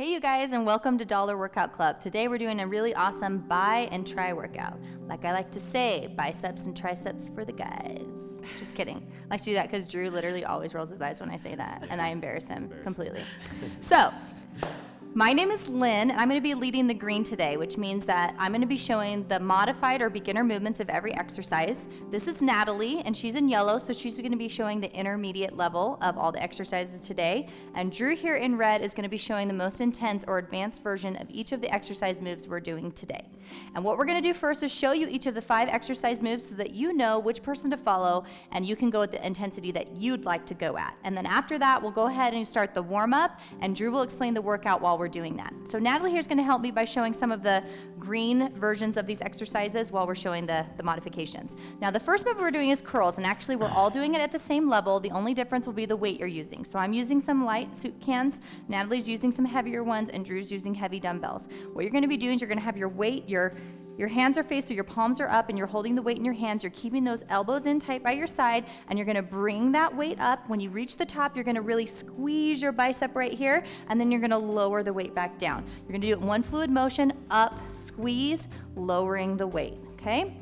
Hey you guys, and welcome to Dollar Workout Club. Today we're doing a really awesome bi and tri workout. Like I like to say, biceps and triceps for the guys. Just kidding. I like to do that because Drew literally always rolls his eyes when I say that, and I embarrass him completely. So, my name is Lynn, and I'm going to be leading the green today, which means that I'm going to be showing the modified or beginner movements of every exercise. This is Natalie, and she's in yellow, so she's going to be showing the intermediate level of all the exercises today. And Drew here in red is going to be showing the most intense or advanced version of each of the exercise moves we're doing today. And what we're going to do first is show you each of the 5 exercise moves so that you know which person to follow, and you can go at the intensity that you'd like to go at. And then after that, we'll go ahead and start the warm-up, and Drew will explain the workout while we're doing that. So Natalie here is going to help me by showing some of the green versions of these exercises while we're showing the modifications. Now the first move we're doing is curls, and actually we're all doing it at the same level. The only difference will be the weight you're using. So I'm using some light soup cans, Natalie's using some heavier ones, and Drew's using heavy dumbbells. What you're going to be doing is you're going to have your weight, your hands are faced, so your palms are up, and you're holding the weight in your hands. You're keeping those elbows in tight by your side, and you're gonna bring that weight up. When you reach the top, you're gonna really squeeze your bicep right here, and then you're gonna lower the weight back down. You're gonna do it in one fluid motion, up, squeeze, lowering the weight, okay?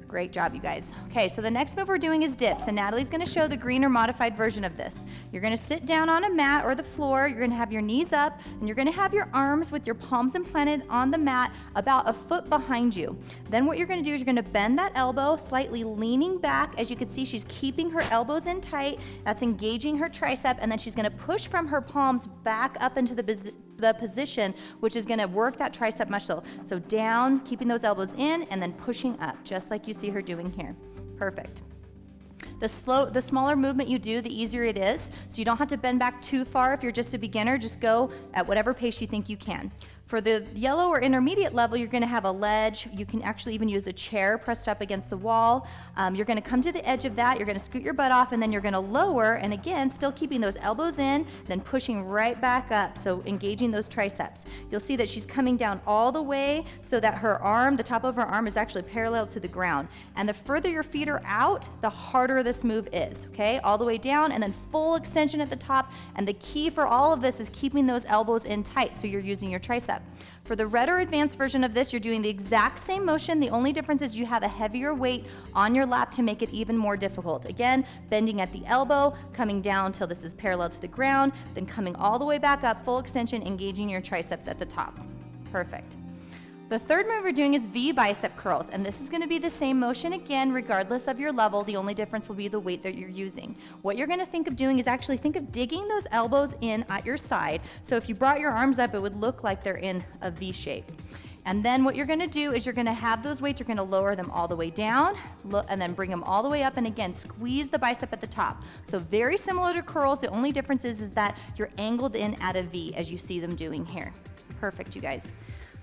Great job, you guys. Okay, so the next move we're doing is dips, and Natalie's gonna show the green or modified version of this. You're gonna sit down on a mat or the floor, you're gonna have your knees up, and you're gonna have your arms with your palms implanted on the mat about a foot behind you. Then what you're gonna do is you're gonna bend that elbow, slightly leaning back. As you can see, she's keeping her elbows in tight. That's engaging her tricep, and then she's gonna push from her palms back up into the position, which is gonna work that tricep muscle. So down, keeping those elbows in, and then pushing up, just like you see her doing here. Perfect. The smaller movement you do, the easier it is. So you don't have to bend back too far if you're just a beginner. Just go at whatever pace you think you can. For the yellow or intermediate level, you're gonna have a ledge. You can actually even use a chair pressed up against the wall. You're gonna come to the edge of that, you're gonna scoot your butt off, and then you're gonna lower, and again, still keeping those elbows in, then pushing right back up, so engaging those triceps. You'll see that she's coming down all the way so that her arm, the top of her arm, is actually parallel to the ground. And the further your feet are out, the harder this move is, okay? All the way down, and then full extension at the top, and the key for all of this is keeping those elbows in tight, so you're using your tricep. For the red or advanced version of this, you're doing the exact same motion. The only difference is you have a heavier weight on your lap to make it even more difficult. Again, bending at the elbow, coming down till this is parallel to the ground, then coming all the way back up, full extension, engaging your triceps at the top. Perfect. The third move we're doing is V bicep curls, and this is going to be the same motion again, regardless of your level. The only difference will be the weight that you're using. What you're going to think of doing is actually think of digging those elbows in at your side. So if you brought your arms up, it would look like they're in a V shape. And then what you're going to do is you're going to have those weights, you're going to lower them all the way down, and then bring them all the way up, and again, squeeze the bicep at the top. So very similar to curls, the only difference is that you're angled in at a V, as you see them doing here. Perfect, you guys.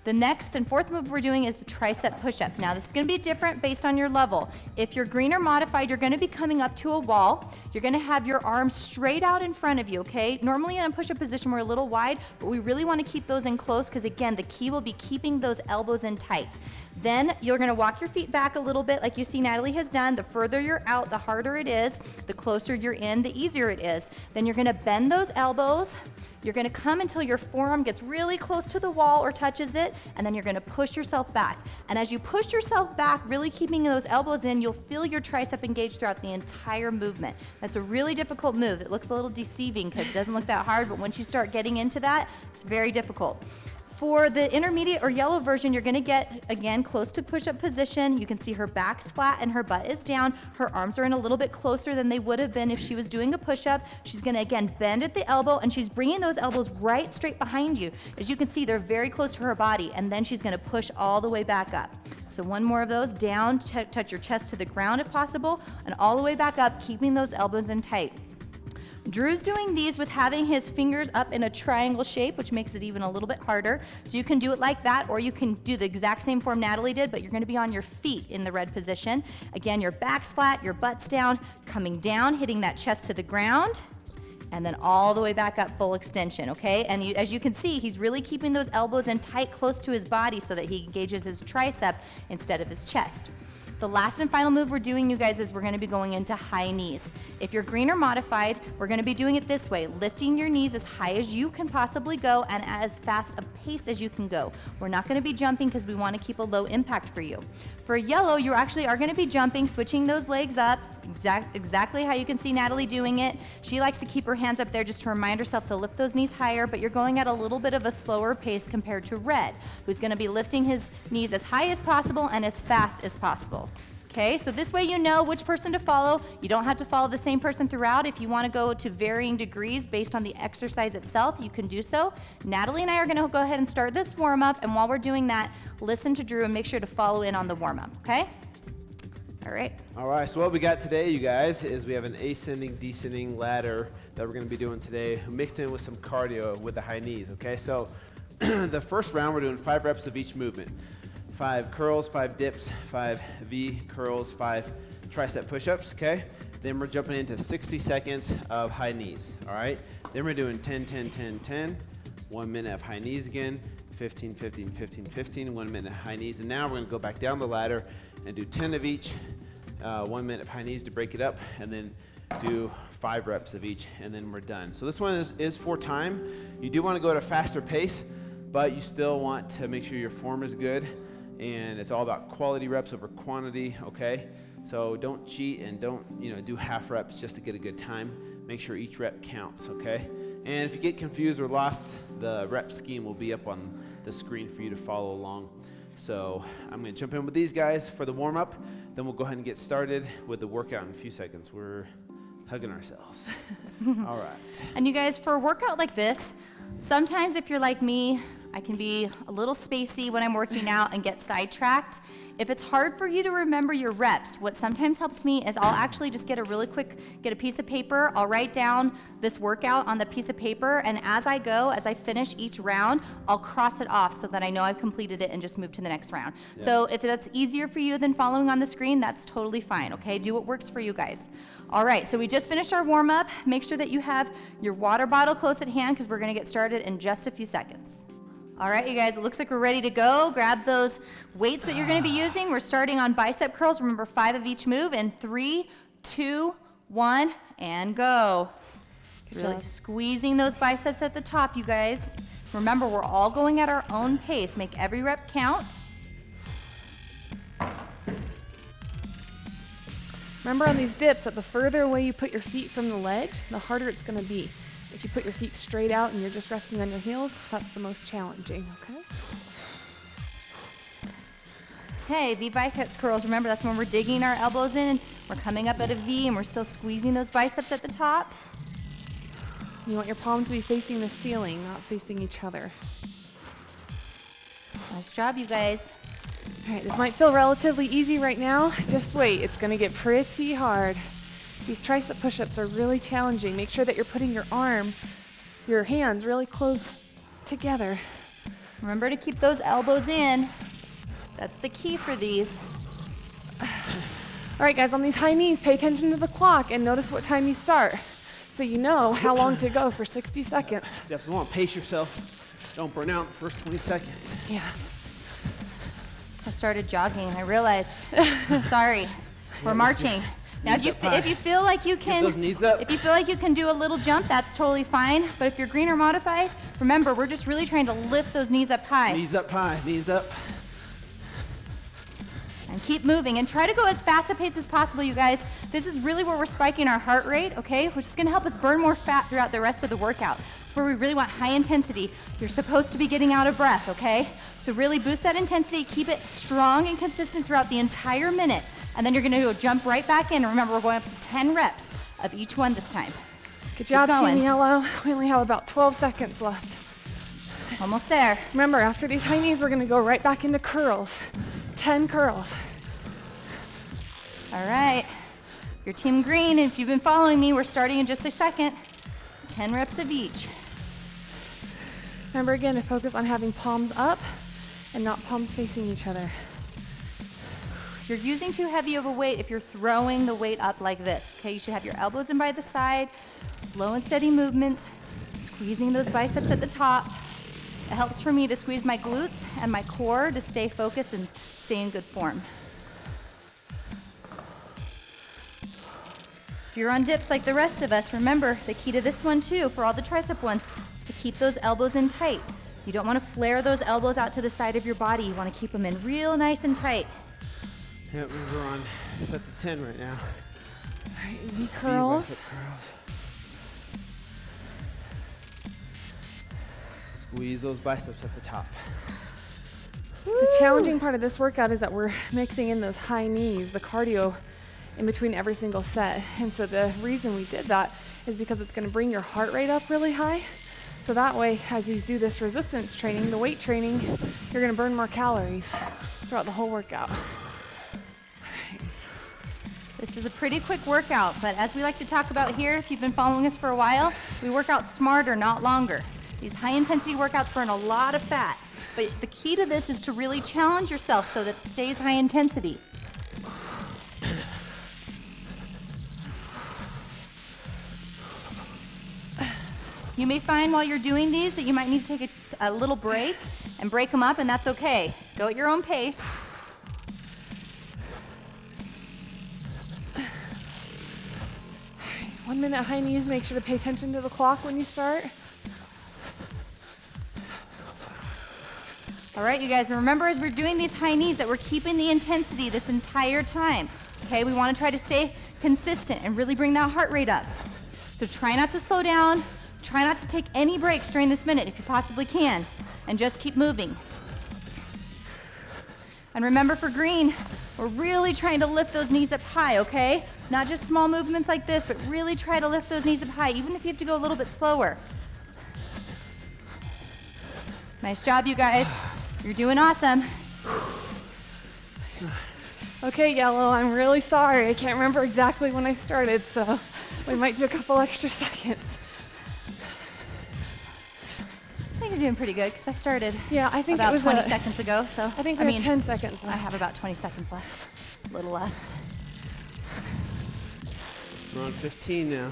The next and fourth move we're doing is the tricep push-up. Now this is gonna be different based on your level. If you're green or modified, you're gonna be coming up to a wall. You're gonna have your arms straight out in front of you, okay? Normally in a push-up position, we're a little wide, but we really wanna keep those in close because again, the key will be keeping those elbows in tight. Then you're gonna walk your feet back a little bit like you see Natalie has done. The further you're out, the harder it is. The closer you're in, the easier it is. Then you're gonna bend those elbows. You're gonna come until your forearm gets really close to the wall or touches it, and then you're gonna push yourself back. And as you push yourself back, really keeping those elbows in, you'll feel your tricep engaged throughout the entire movement. That's a really difficult move. It looks a little deceiving because it doesn't look that hard, but once you start getting into that, it's very difficult. For the intermediate or yellow version, you're gonna get, again, close to push-up position. You can see her back's flat and her butt is down. Her arms are in a little bit closer than they would have been if she was doing a push-up. She's gonna, again, bend at the elbow, and she's bringing those elbows right straight behind you. As you can see, they're very close to her body, and then she's gonna push all the way back up. So one more of those, down, touch your chest to the ground if possible, and all the way back up, keeping those elbows in tight. Drew's doing these with having his fingers up in a triangle shape, which makes it even a little bit harder. So you can do it like that, or you can do the exact same form Natalie did, but you're gonna be on your feet in the red position. Again, your back's flat, your butt's down, coming down, hitting that chest to the ground, and then all the way back up, full extension, okay? And as you can see, he's really keeping those elbows in tight, close to his body so that he engages his tricep instead of his chest. The last and final move we're doing, you guys, is we're gonna be going into high knees. If you're green or modified, we're gonna be doing it this way, lifting your knees as high as you can possibly go and as fast a pace as you can go. We're not gonna be jumping because we wanna keep a low impact for you. For yellow, you actually are gonna be jumping, switching those legs up, exactly how you can see Natalie doing it. She likes to keep her hands up there just to remind herself to lift those knees higher, but you're going at a little bit of a slower pace compared to red, who's gonna be lifting his knees as high as possible and as fast as possible. Okay, so this way you know which person to follow. You don't have to follow the same person throughout. If you want to go to varying degrees based on the exercise itself, you can do so. Natalie and I are going to go ahead and start this warm-up, and while we're doing that, listen to Drew and make sure to follow in on the warm-up, okay? All right. All right, so what we got today, you guys, is we have an ascending, descending ladder that we're going to be doing today, mixed in with some cardio with the high knees, okay? So the first round, we're doing 5 reps of each movement. 5 curls, 5 dips, 5 V curls, 5 tricep push-ups, okay? Then we're jumping into 60 seconds of high knees, all right? Then we're doing 10, 10, 10, 10, 1 minute of high knees again, 15, 15, 15, 15, 1 minute of high knees. And now we're gonna go back down the ladder and do 10 of each, 1 minute of high knees to break it up, and then do 5 reps of each, and then we're done. So this one is for time. You do wanna go at a faster pace, but you still want to make sure your form is good. And it's all about quality reps over quantity, okay? So don't cheat and don't, do half reps just to get a good time. Make sure each rep counts, okay? And if you get confused or lost, the rep scheme will be up on the screen for you to follow along. So I'm gonna jump in with these guys for the warm up, then we'll go ahead and get started with the workout in a few seconds. We're hugging ourselves. All right. And you guys, for a workout like this, sometimes if you're like me, I can be a little spacey when I'm working out and get sidetracked. If it's hard for you to remember your reps, what sometimes helps me is I'll actually just get a piece of paper, I'll write down this workout on the piece of paper, and as I finish each round, I'll cross it off so that I know I've completed it and just move to the next round. Yeah. So if that's easier for you than following on the screen, that's totally fine, okay? Do what works for you guys. All right, so we just finished our warm-up. Make sure that you have your water bottle close at hand because we're gonna get started in just a few seconds. All right, you guys, it looks like we're ready to go. Grab those weights that you're gonna be using. We're starting on bicep curls. Remember, 5 of each move in 3, 2, 1, and go. Really squeezing those biceps at the top, you guys. Remember, we're all going at our own pace. Make every rep count. Remember on these dips that the further away you put your feet from the ledge, the harder it's gonna be. If you put your feet straight out and you're just resting on your heels, that's the most challenging, okay? Okay, V biceps curls. Remember, that's when we're digging our elbows in. We're coming up at a V and we're still squeezing those biceps at the top. You want your palms to be facing the ceiling, not facing each other. Nice job, you guys. All right, this might feel relatively easy right now. Just wait, it's gonna get pretty hard. These tricep push-ups are really challenging. Make sure that you're putting your hands really close together. Remember to keep those elbows in. That's the key for these. All right, guys, on these high knees, pay attention to the clock and notice what time you start so you know how long to go for 60 seconds. Definitely want to pace yourself. Don't burn out the first 20 seconds. Yeah. I started jogging and I realized, sorry, we're marching. Now, if you feel like you can, those knees up. if you feel like you can do a little jump, that's totally fine. But if you're green or modified, remember, we're just really trying to lift those knees up high. Knees up high, knees up. And keep moving and try to go as fast a pace as possible, you guys. This is really where we're spiking our heart rate, okay? Which is gonna help us burn more fat throughout the rest of the workout. It's where we really want high intensity. You're supposed to be getting out of breath, okay? So really boost that intensity, keep it strong and consistent throughout the entire minute. And then you're gonna go jump right back in. Remember, we're going up to 10 reps of each one this time. Good job, Team Yellow. We only have about 12 seconds left. Almost there. Remember, after these high knees, we're gonna go right back into curls. 10 curls. All right, you're Team Green, and if you've been following me, we're starting in just a second. 10 reps of each. Remember again to focus on having palms up and not palms facing each other. You're using too heavy of a weight if you're throwing the weight up like this, okay? You should have your elbows in by the side, slow and steady movements, squeezing those biceps at the top. It helps for me to squeeze my glutes and my core to stay focused and stay in good form. If you're on dips like the rest of us, remember the key to this one too, for all the tricep ones, is to keep those elbows in tight. You don't want to flare those elbows out to the side of your body. You want to keep them in real nice and tight. Yep, we're on sets of 10 right now. All right, V curls. Bicep curls. Squeeze those biceps at the top. The challenging part of this workout is that we're mixing in those high knees, the cardio in between every single set. And so the reason we did that is because it's going to bring your heart rate up really high. So that way, as you do this resistance training, the weight training, you're going to burn more calories throughout the whole workout. This is a pretty quick workout, but as we like to talk about here, if you've been following us for a while, we work out smarter, not longer. These high intensity workouts burn a lot of fat, but the key to this is to really challenge yourself so that it stays high intensity. You may find while you're doing these that you might need to take a little break and break them up, and that's okay. Go at your own pace. 1 minute high knees, make sure to pay attention to the clock when you start. All right, you guys, and remember as we're doing these high knees that we're keeping the intensity this entire time. Okay, we want to try to stay consistent and really bring that heart rate up. So try not to slow down, try not to take any breaks during this minute if you possibly can, and just keep moving. And remember for green, we're really trying to lift those knees up high, okay? Not just small movements like this, but really try to lift those knees up high, even if you have to go a little bit slower. Nice job, you guys. You're doing awesome. Okay, Yellow, I'm really sorry. I can't remember exactly when I started, so we might do a couple extra seconds. I think you're doing pretty good because I started I think about it was 20 seconds ago. So I think we have 10 seconds left. I have about 20 seconds left, a little less. We're on 15 now.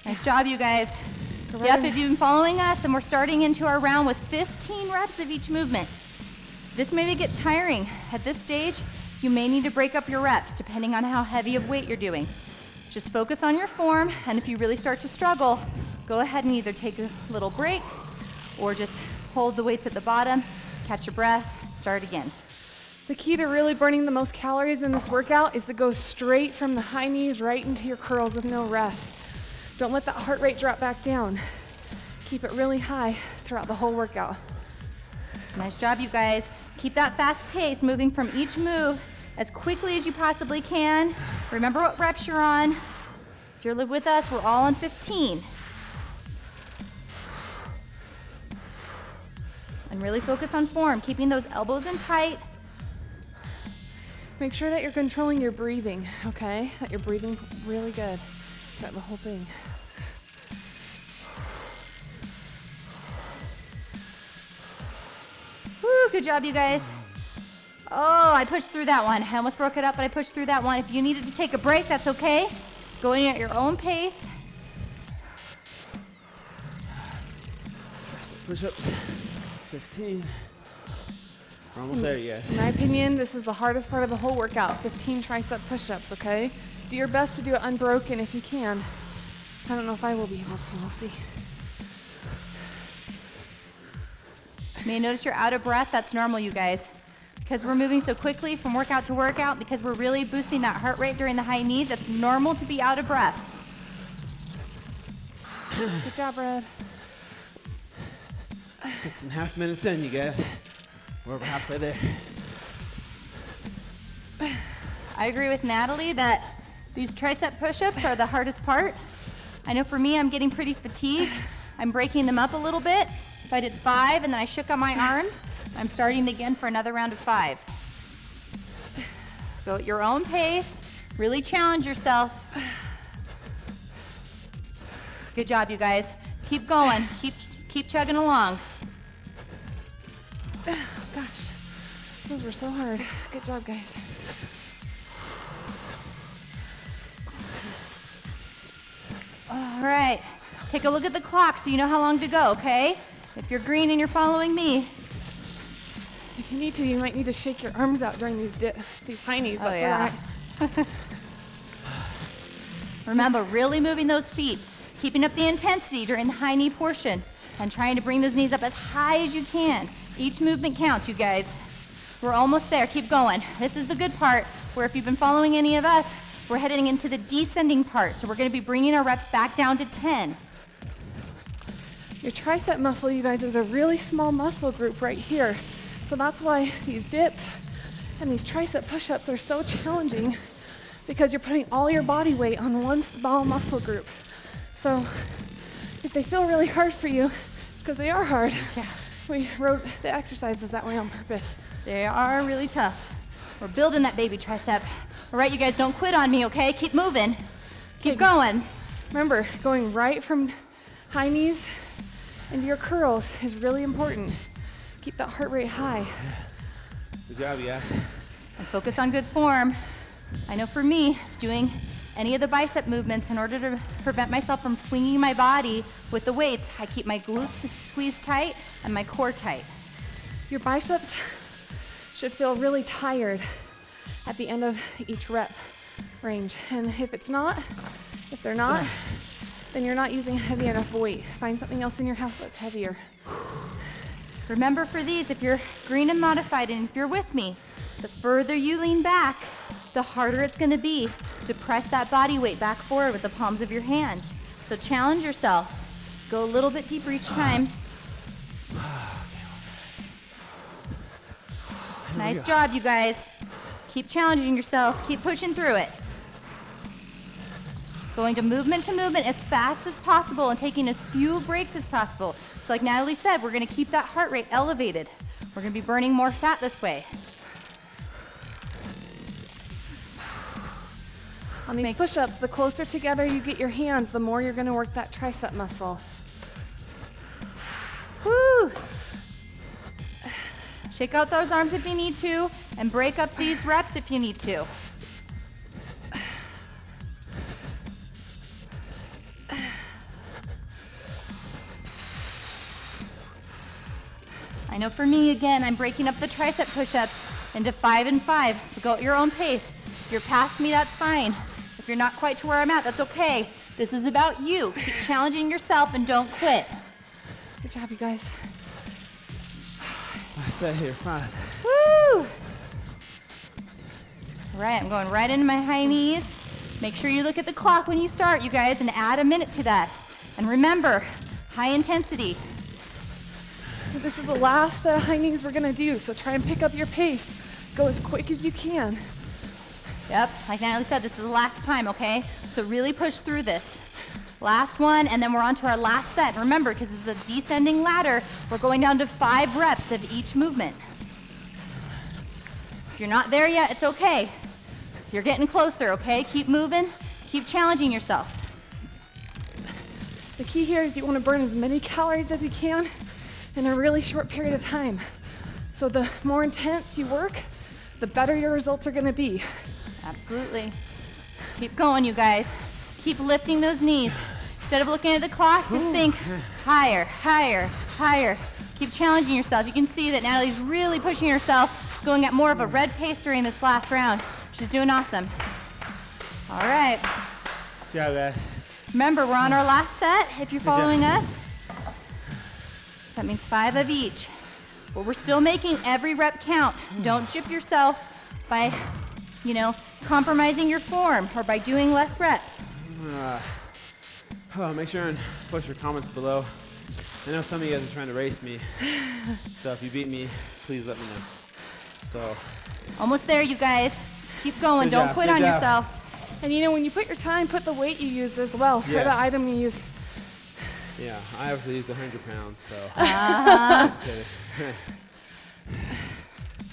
Nice job, you guys. Yep, if you've been following us, and we're starting into our round with 15 reps of each movement. This may get tiring. At this stage, you may need to break up your reps depending on how heavy of weight you're doing. Just focus on your form, and if you really start to struggle, go ahead and either take a little break or just hold the weights at the bottom, catch your breath, start again. The key to really burning the most calories in this workout is to go straight from the high knees right into your curls with no rest. Don't let that heart rate drop back down. Keep it really high throughout the whole workout. Nice job, you guys. Keep that fast pace, moving from each move as quickly as you possibly can. Remember what reps you're on. If you're with us, we're all on 15. And really focus on form, keeping those elbows in tight. Make sure that you're controlling your breathing, okay? That you're breathing really good throughout the whole thing. Woo, good job, you guys. Oh, I pushed through that one. I almost broke it up, but I pushed through that one. If you needed to take a break, that's okay. Go in at your own pace. Push-ups, 15. We're almost there, you guys. In my opinion, this is the hardest part of the whole workout, 15 tricep push-ups, okay? Do your best to do it unbroken if you can. I don't know if I will be able to, we'll see. You may notice you're out of breath. That's normal, you guys. Because we're moving so quickly from workout to workout, because we're really boosting that heart rate during the high knees, it's normal to be out of breath. Good job, Brad. 6.5 minutes in, you guys. We're over halfway there. I agree with Natalie that these tricep push-ups are the hardest part. I know for me, I'm getting pretty fatigued. I'm breaking them up a little bit. So I did 5, and then I shook on my arms. I'm starting again for another round of 5. Go at your own pace. Really challenge yourself. Good job, you guys. Keep going. Keep chugging along. Oh, gosh, those were so hard. Good job, guys. All right. Take a look at the clock so you know how long to go, okay? If you're green and you're following me. If you need to, you might need to shake your arms out during these high knees. Oh, That's yeah. all right. Remember, really moving those feet, keeping up the intensity during the high knee portion, and trying to bring those knees up as high as you can. Each movement counts, you guys. We're almost there, keep going. This is the good part, where if you've been following any of us, we're heading into the descending part, so we're gonna be bringing our reps back down to 10. Your tricep muscle, you guys, is a really small muscle group right here. So that's why these dips and these tricep push-ups are so challenging, because you're putting all your body weight on one small muscle group. So if they feel really hard for you, it's because they are hard. Yeah. We wrote the exercises that way on purpose. They are really tough. We're building that baby tricep. All right, you guys, don't quit on me, okay? Keep moving. Keep going. Remember, going right from high knees into your curls is really important. Keep that heart rate high. Good job, you guys. And focus on good form. I know for me, doing any of the bicep movements, in order to prevent myself from swinging my body with the weights, I keep my glutes squeezed tight and my core tight. Your biceps should feel really tired at the end of each rep range. And if they're not, then you're not using heavy enough weight. Find something else in your house that's heavier. Remember, for these, if you're green and modified, and if you're with me, the further you lean back, the harder it's gonna be to press that body weight back forward with the palms of your hands. So challenge yourself. Go a little bit deeper each time. Nice job, you guys. Keep challenging yourself. Keep pushing through it. Going to movement as fast as possible and taking as few breaks as possible. So like Natalie said, we're gonna keep that heart rate elevated. We're gonna be burning more fat this way. On these push-ups, the closer together you get your hands, the more you're gonna work that tricep muscle. Woo! Shake out those arms if you need to, and break up these reps if you need to. I know for me, again, I'm breaking up the tricep push-ups into 5 and 5. Go at your own pace. If you're past me, that's fine. If you're not quite to where I'm at, that's okay. This is about you. Keep challenging yourself and don't quit. Good job, you guys. I said here, fine. Woo! All right, I'm going right into my high knees. Make sure you look at the clock when you start, you guys, and add a minute to that. And remember, high intensity. So this is the last set of high knees we're gonna do, so try and pick up your pace. Go as quick as you can. Yep, like Natalie said, this is the last time, okay? So really push through this. Last one, and then we're on to our last set. Remember, because this is a descending ladder, we're going down to 5 reps of each movement. If you're not there yet, it's okay. You're getting closer, okay? Keep moving, keep challenging yourself. The key here is you want to burn as many calories as you can in a really short period of time. So the more intense you work, the better your results are going to be. Absolutely. Keep going, you guys. Keep lifting those knees. Instead of looking at the clock, just think higher, higher, higher. Keep challenging yourself. You can see that Natalie's really pushing herself, going at more of a red pace during this last round. She's doing awesome. All right. Good job, guys. Remember, we're on our last set if you're following us. That means 5 of each. But we're still making every rep count. Don't chip yourself by, compromising your form or by doing less reps. Make sure and post your comments below. I know some of you guys are trying to race me, so if you beat me, please let me know. So, almost there, you guys. Keep going. Good Don't job, quit good on job. yourself. And when you put your time, put the weight you used as well, or Yeah. the item you used. yeah, I obviously used 100 pounds, so. Just kidding.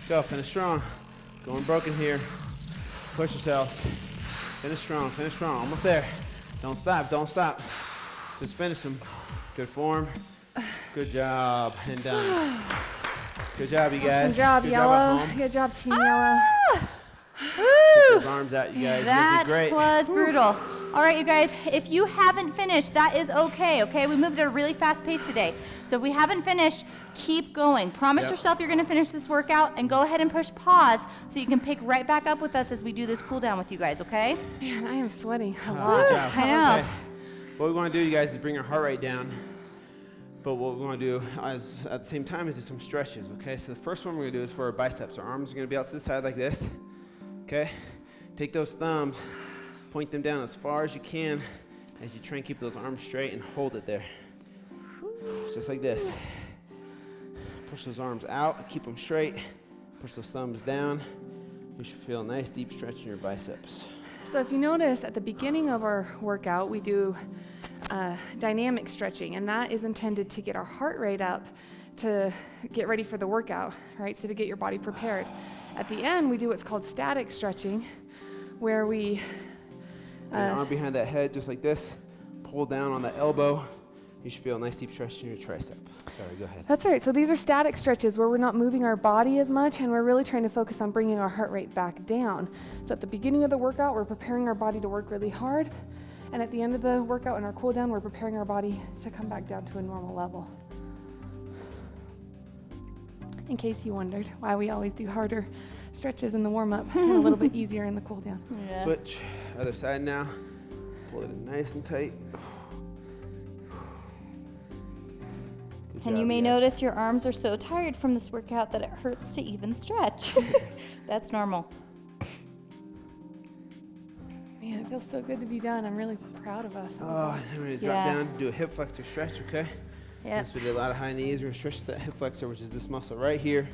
Go, finish strong. Going broken here. Push yourselves. Finish strong, almost there. Don't stop, don't stop. Just finish them. Good form. Good job, and done. Good job, you guys. Good job, Good Yellow. job at home. Good job, Team Yellow. Keep those arms out, you guys. You guys That did great. was brutal. All right, you guys, if you haven't finished, that is okay, okay? We moved at a really fast pace today. So if we haven't finished, keep going. Promise yourself you're gonna finish this workout and go ahead and push pause so you can pick right back up with us as we do this cool down with you guys, okay? Man, I am sweating a lot. Good job. I know. Okay. What we want to do, you guys, is bring our heart rate down. But what we want to do at the same time is do some stretches, okay? So the first one we're going to do is for our biceps. Our arms are going to be out to the side like this, okay? Take those thumbs, point them down as far as you can as you try and keep those arms straight and hold it there. Just like this. Push those arms out, keep them straight. Push those thumbs down. You should feel a nice deep stretch in your biceps. So if you notice, at the beginning of our workout, we do dynamic stretching, and that is intended to get our heart rate up to get ready for the workout, right? So to get your body prepared. At the end, we do what's called static stretching, where we... arm behind that head, just like this. Pull down on the elbow. You should feel a nice deep stretch in your tricep. Sorry, go ahead. That's right. So these are static stretches where we're not moving our body as much, and we're really trying to focus on bringing our heart rate back down. So at the beginning of the workout, we're preparing our body to work really hard. And at the end of the workout and our cool down, we're preparing our body to come back down to a normal level. In case you wondered why we always do harder stretches in the warm-up and a little bit easier in the cool down. Yeah. Switch, other side now. Pull it in nice and tight. Good And you job, may guys. notice your arms are so tired from this workout that it hurts to even stretch. That's normal. Man, it feels so good to be done. I'm really proud of us. Oh, and then we're going to drop Yeah. down, do a hip flexor stretch, okay? Yep. Since we did a lot of high knees, we're going to stretch that hip flexor, which is this muscle right here.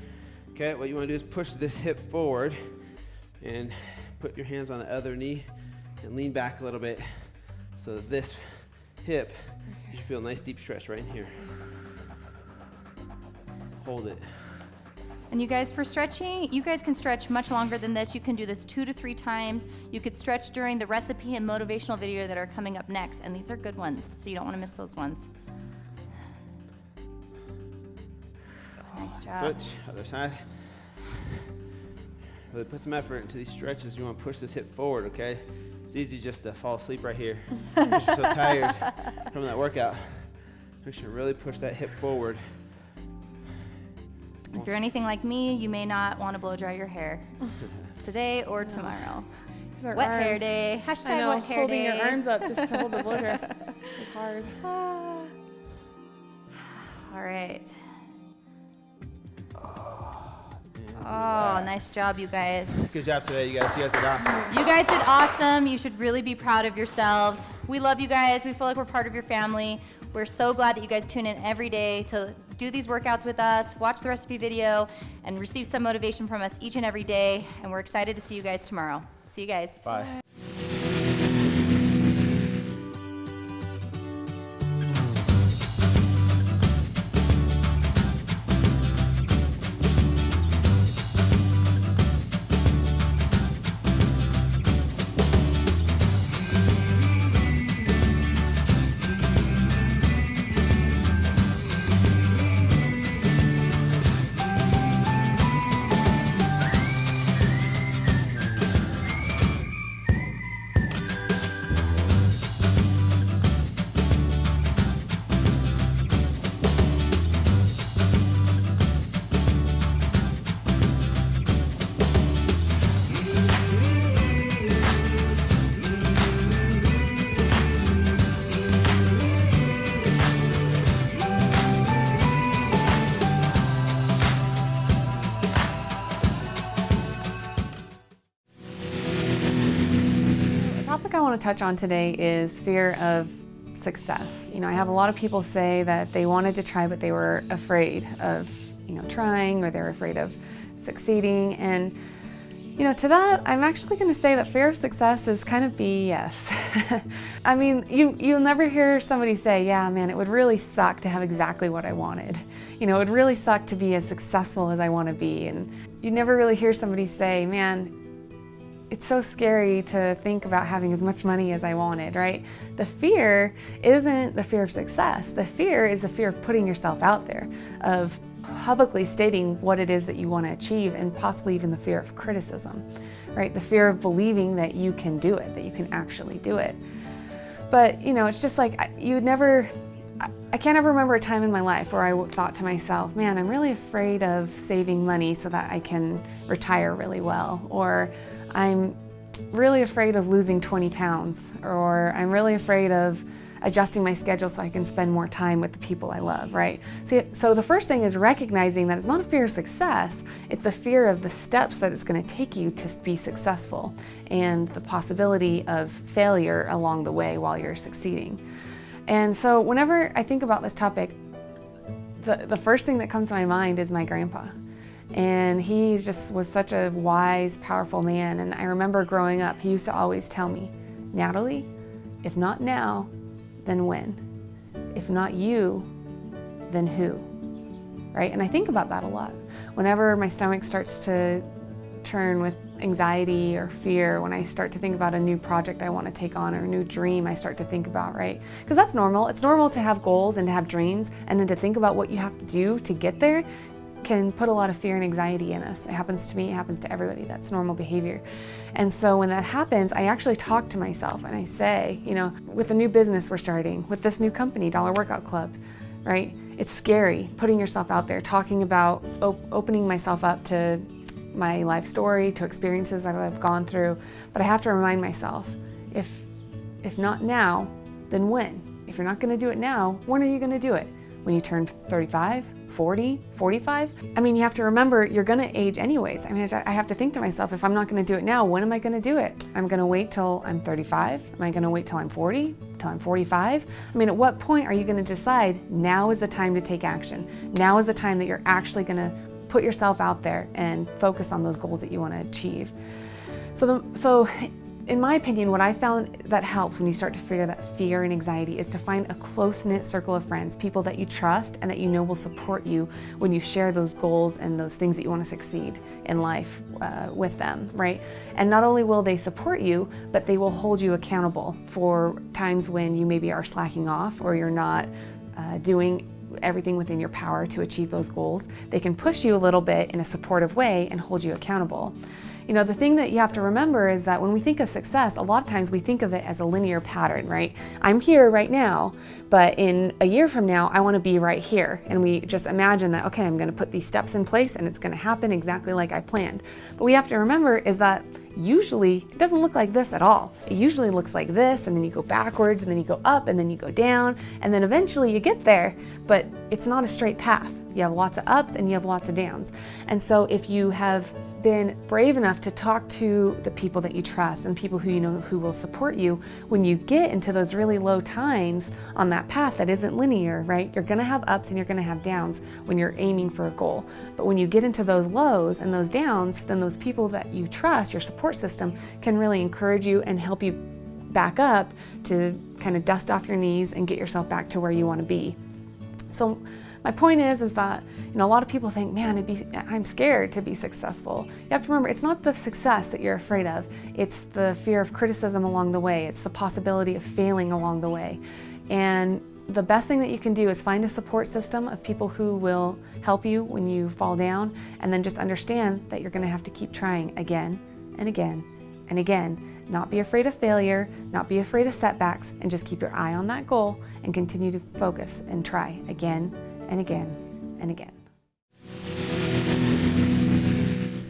Okay, what you want to do is push this hip forward and put your hands on the other knee and lean back a little bit so that this hip, you should feel a nice deep stretch right in here. Hold it. And you guys, for stretching, you guys can stretch much longer than this. You can do this 2 to 3 times. You could stretch during the recipe and motivational video that are coming up next, and these are good ones, so you don't want to miss those ones. Nice job. Switch, other side. Really put some effort into these stretches. You want to push this hip forward, okay? It's easy just to fall asleep right here because you're so tired from that workout. Make sure to really push that hip forward. If you're anything like me, you may not want to blow dry your hair today or tomorrow. Our Wet arms, hair day. Hashtag I know, wet hair holding days. your arms up just to hold the blow dry is hard. All right. Oh, nice job, you guys. Good job today, you guys. You guys did awesome. You guys did awesome. You should really be proud of yourselves. We love you guys. We feel like we're part of your family. We're so glad that you guys tune in every day to do these workouts with us, watch the recipe video, and receive some motivation from us each and every day. And we're excited to see you guys tomorrow. See you guys. Bye. I want to touch on today is fear of success. You know, I have a lot of people say that they wanted to try, but they were afraid of, trying, or they're afraid of succeeding. And, to that, I'm actually going to say that fear of success is kind of BS. I mean, you'll never hear somebody say, yeah, man, it would really suck to have exactly what I wanted. It would really suck to be as successful as I want to be. And you never really hear somebody say, man, it's so scary to think about having as much money as I wanted, right? The fear isn't the fear of success. The fear is the fear of putting yourself out there, of publicly stating what it is that you want to achieve, and possibly even the fear of criticism, right? The fear of believing that you can do it, that you can actually do it. But, you know, it's just like I can't ever remember a time in my life where I thought to myself, man, I'm really afraid of saving money so that I can retire really well, or I'm really afraid of losing 20 pounds, or I'm really afraid of adjusting my schedule so I can spend more time with the people I love, right? So the first thing is recognizing that it's not a fear of success, it's the fear of the steps that it's going to take you to be successful and the possibility of failure along the way while you're succeeding. And so whenever I think about this topic, the first thing that comes to my mind is my grandpa. And he just was such a wise, powerful man. And I remember growing up, he used to always tell me, Natalie, if not now, then when? If not you, then who? Right? And I think about that a lot. Whenever my stomach starts to turn with anxiety or fear, when I start to think about a new project I want to take on or a new dream I start to think about, right? Because that's normal. It's normal to have goals and to have dreams, and then to think about what you have to do to get there can put a lot of fear and anxiety in us. It happens to me, it happens to everybody. That's normal behavior. And so when that happens, I actually talk to myself and I say, you know, with the new business we're starting, with this new company, Dollar Workout Club, right? It's scary putting yourself out there, talking about opening myself up to my life story, to experiences that I've gone through. But I have to remind myself, if not now, then when? If you're not going to do it now, when are you going to do it? When you turn 35, 40, 45? I mean, you have to remember you're going to age anyways. I mean, I have to think to myself, if I'm not going to do it now, when am I going to do it? I'm going to wait till I'm 35? Am I going to wait till I'm 40? Till I'm 45? I mean, at what point are you going to decide now is the time to take action? Now is the time that you're actually going to put yourself out there and focus on those goals that you want to achieve. So in my opinion, what I found that helps when you start to figure that fear and anxiety is to find a close-knit circle of friends, people that you trust and that you know will support you when you share those goals and those things that you want to succeed in life with them, right? And not only will they support you, but they will hold you accountable for times when you maybe are slacking off or you're not doing everything within your power to achieve those goals. They can push you a little bit in a supportive way and hold you accountable. You know, the thing that you have to remember is that when we think of success, a lot of times we think of it as a linear pattern, right? I'm here right now, but in a year from now, I want to be right here. And we just imagine that, okay, I'm going to put these steps in place and it's going to happen exactly like I planned. But we have to remember is that usually it doesn't look like this at all. It usually looks like this, and then you go backwards, and then you go up, and then you go down, and then eventually you get there, but it's not a straight path. You have lots of ups and you have lots of downs. And so if you have been brave enough to talk to the people that you trust and people who you know who will support you, when you get into those really low times on that path that isn't linear, right? You're gonna have ups and you're gonna have downs when you're aiming for a goal. But when you get into those lows and those downs, then those people that you trust, your support system, can really encourage you and help you back up to kind of dust off your knees and get yourself back to where you want to be. So my point is that, you know, a lot of people think, man, I'm scared to be successful. You have to remember, it's not the success that you're afraid of. It's the fear of criticism along the way. It's the possibility of failing along the way. And the best thing that you can do is find a support system of people who will help you when you fall down, and then just understand that you're going to have to keep trying again and again and again. Not be afraid of failure, not be afraid of setbacks, and just keep your eye on that goal and continue to focus and try again and again and again.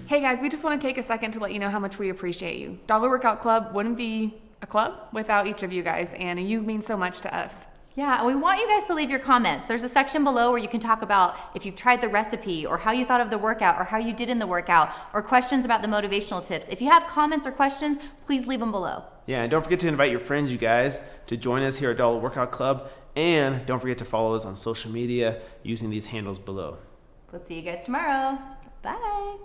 Hey guys, we just want to take a second to let you know how much we appreciate you. Dollar Workout Club wouldn't be a club without each of you guys, and you mean so much to us. Yeah, and we want you guys to leave your comments. There's a section below where you can talk about if you've tried the recipe, or how you thought of the workout, or how you did in the workout, or questions about the motivational tips. If you have comments or questions, please leave them below. Yeah, and don't forget to invite your friends, you guys, to join us here at Dollar Workout Club. And don't forget to follow us on social media using these handles below. We'll see you guys tomorrow. Bye.